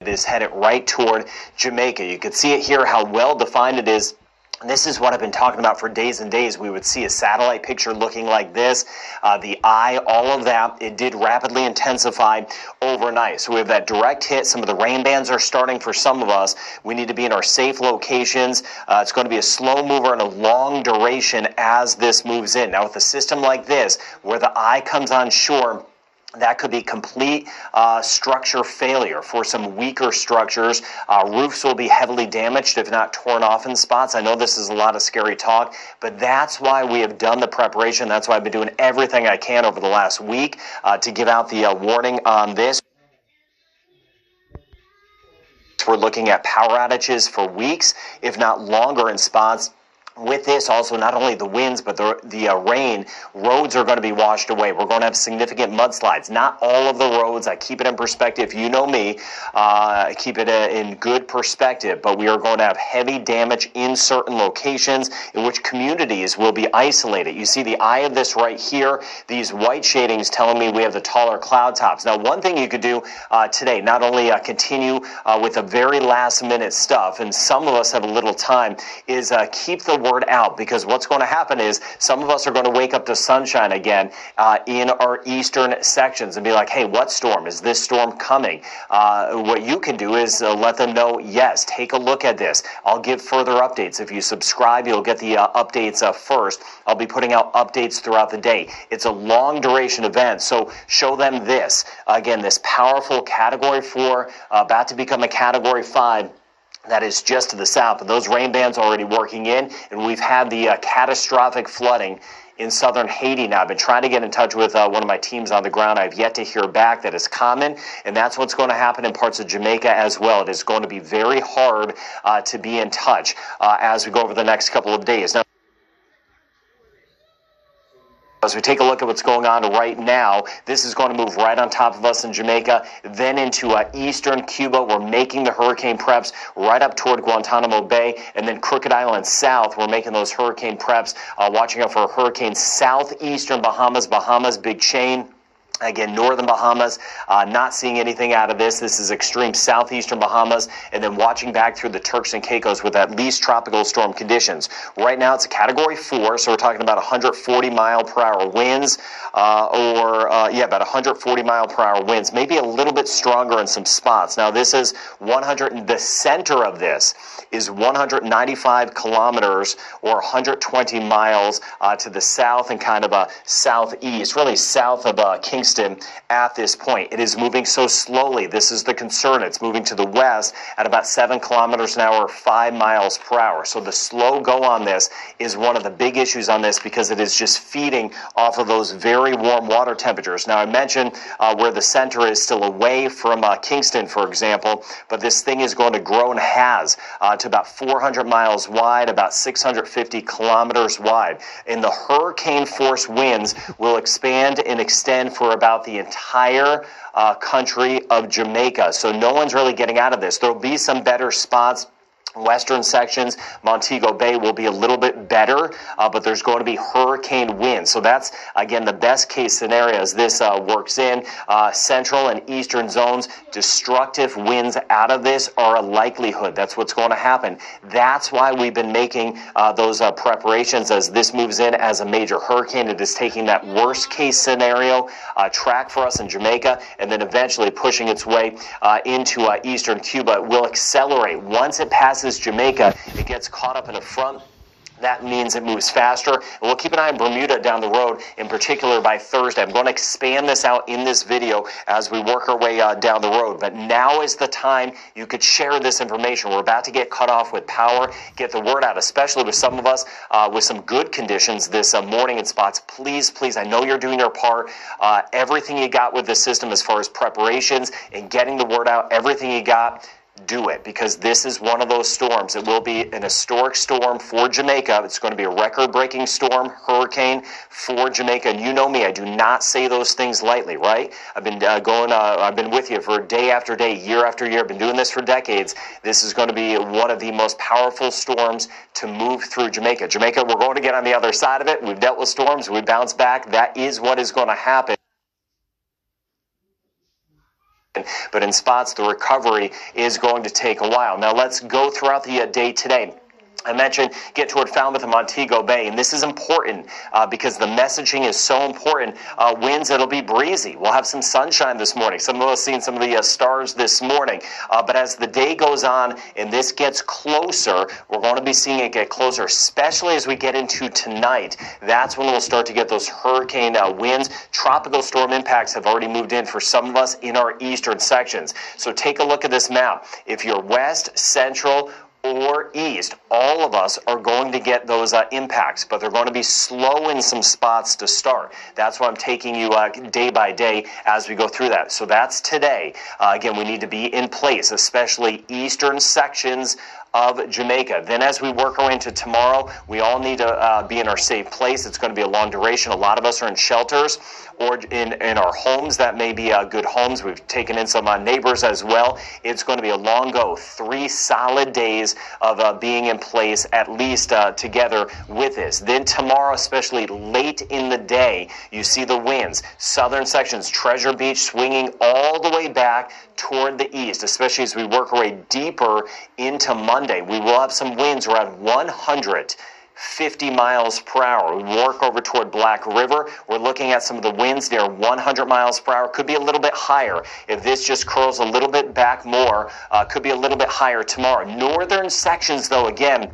it is headed right toward Jamaica. You can see it here, how well defined it is. This is what I've been talking about for days and days. We would see a satellite picture looking like this. The eye, all of that, it did rapidly intensify overnight. So we have that direct hit. Some of the rain bands are starting for some of us. We need to be in our safe locations. It's going to be a slow mover and a long duration as this moves in. Now with a system like this, where the eye comes on shore, that could be complete structure failure for some weaker structures. Roofs will be heavily damaged, if not torn off in spots. I know this is a lot of scary talk, but that's why we have done the preparation. That's why I've been doing everything I can over the last week to give out the warning on this. We're looking at power outages for weeks, if not longer in spots. With this, also not only the winds, but the rain, roads are going to be washed away. We're going to have significant mudslides. Not all of the roads. I keep it in perspective. You know me. I keep it in good perspective. But we are going to have heavy damage in certain locations in which communities will be isolated. You see the eye of this right here. These white shadings telling me we have the taller cloud tops. Now, one thing you could do today, not only continue with the very last minute stuff, and some of us have a little time, is keep the word out, because what's going to happen is some of us are going to wake up to sunshine again in our eastern sections and be like, hey, what storm? Is this storm coming? What you can do is let them know, yes, take a look at this. I'll give further updates. If you subscribe, you'll get the updates first. I'll be putting out updates throughout the day. It's a long duration event, so show them this. Again, this powerful Category 4, about to become a Category 5, that is just to the south. And those rain bands already working in, and we've had the catastrophic flooding in southern Haiti. Now, I've been trying to get in touch with one of my teams on the ground. I've yet to hear back. That is common, and that's what's going to happen in parts of Jamaica as well. It is going to be very hard to be in touch as we go over the next couple of days. Now, as we take a look at what's going on right now, this is going to move right on top of us in Jamaica, then into eastern Cuba. We're making the hurricane preps right up toward Guantanamo Bay, and then Crooked Island south. We're making those hurricane preps, watching out for a hurricane southeastern Bahamas, big chain. Again, northern Bahamas, not seeing anything out of this. This is extreme southeastern Bahamas, and then watching back through the Turks and Caicos with at least tropical storm conditions. Right now, it's a Category 4, so we're talking about 140 mile per hour winds, about 140 mile per hour winds, maybe a little bit stronger in some spots. Now, this is 100, the center of this is 195 kilometers or 120 miles to the south and kind of southeast, really south of Kingston at this point. It is moving so slowly. This is the concern. It's moving to the west at about 7 kilometers an hour, 5 miles per hour. So the slow go on this is one of the big issues on this, because it is just feeding off of those very warm water temperatures. Now, I mentioned where the center is still away from Kingston, for example, but this thing is going to grow and has to about 400 miles wide, about 650 kilometers wide. And the hurricane force winds will expand and extend for about the entire country of Jamaica. So no one's really getting out of this. There'll be some better spots. Western sections, Montego Bay will be a little bit better, but there's going to be hurricane winds. So that's, again, the best case scenario as this works in. Central and eastern zones, destructive winds out of this are a likelihood. That's what's going to happen. That's why we've been making those preparations as this moves in as a major hurricane. It is taking that worst case scenario track for us in Jamaica, and then eventually pushing its way into eastern Cuba. It will accelerate. Once it passes Jamaica, it gets caught up in a front. That means it moves faster. And we'll keep an eye on Bermuda down the road, in particular by Thursday. I'm going to expand this out in this video as we work our way down the road. But now is the time you could share this information. We're about to get cut off with power. Get the word out, especially with some of us with some good conditions this morning in spots. Please, please, I know you're doing your part. Everything you got with this system as far as preparations and getting the word out, everything you got, do it, because this is one of those storms. It will be an historic storm for Jamaica. It's going to be a record-breaking storm, hurricane for Jamaica. And you know me, I do not say those things lightly, right? I've been I've been with you for day after day, year after year. I've been doing this for decades. This is going to be one of the most powerful storms to move through Jamaica. Jamaica, we're going to get on the other side of it. We've dealt with storms. We bounce back. That is what is going to happen. but in spots, the recovery is going to take a while. Now, let's go throughout the day today. I mentioned get toward Falmouth and Montego Bay, and this is important because the messaging is so important. Winds, it'll be breezy. We'll have some sunshine this morning. Some of us seen some of the stars this morning. But as the day goes on and this gets closer, we're going to be seeing it get closer, especially as we get into tonight. That's when we'll start to get those hurricane winds. Tropical storm impacts have already moved in for some of us in our eastern sections. So take a look at this map. If you're west, central, or east, all of us are going to get those impacts, but they're going to be slow in some spots to start. That's why I'm taking you day by day as we go through that. So that's today. Again, we need to be in place, especially eastern sections of Jamaica. Then as we work our way into tomorrow, we all need to be in our safe place. It's going to be a long duration. A lot of us are in shelters or in our homes that may be good homes. We've taken in some neighbors as well. It's going to be a long go. 3 solid days of being in place, at least together with this. Then tomorrow, especially late in the day, you see the winds. Southern sections, Treasure Beach swinging all the way back toward the east, especially as we work our way deeper into Monday. We will have some winds around 150 miles per hour. We work over toward Black River. We're looking at some of the winds near 100 miles per hour. Could be a little bit higher. If this just curls a little bit back more, could be a little bit higher tomorrow. Northern sections, though, again,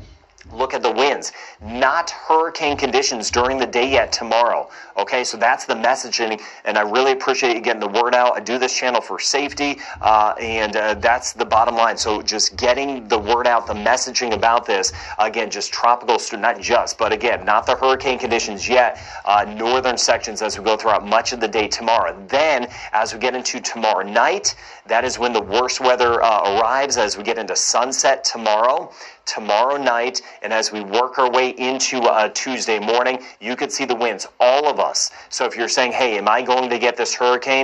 look at the winds. Not hurricane conditions during the day yet tomorrow. Okay, so that's the messaging, and I really appreciate you getting the word out. I do this channel for safety, and that's the bottom line. So just getting the word out, the messaging about this, again, just tropical, not just, but again, not the hurricane conditions yet, northern sections as we go throughout much of the day tomorrow. Then, as we get into tomorrow night, that is when the worst weather arrives as we get into sunset tomorrow night, and as we work our way into Tuesday morning, you could see the winds, all of us. So if you're saying, hey, am I going to get this hurricane?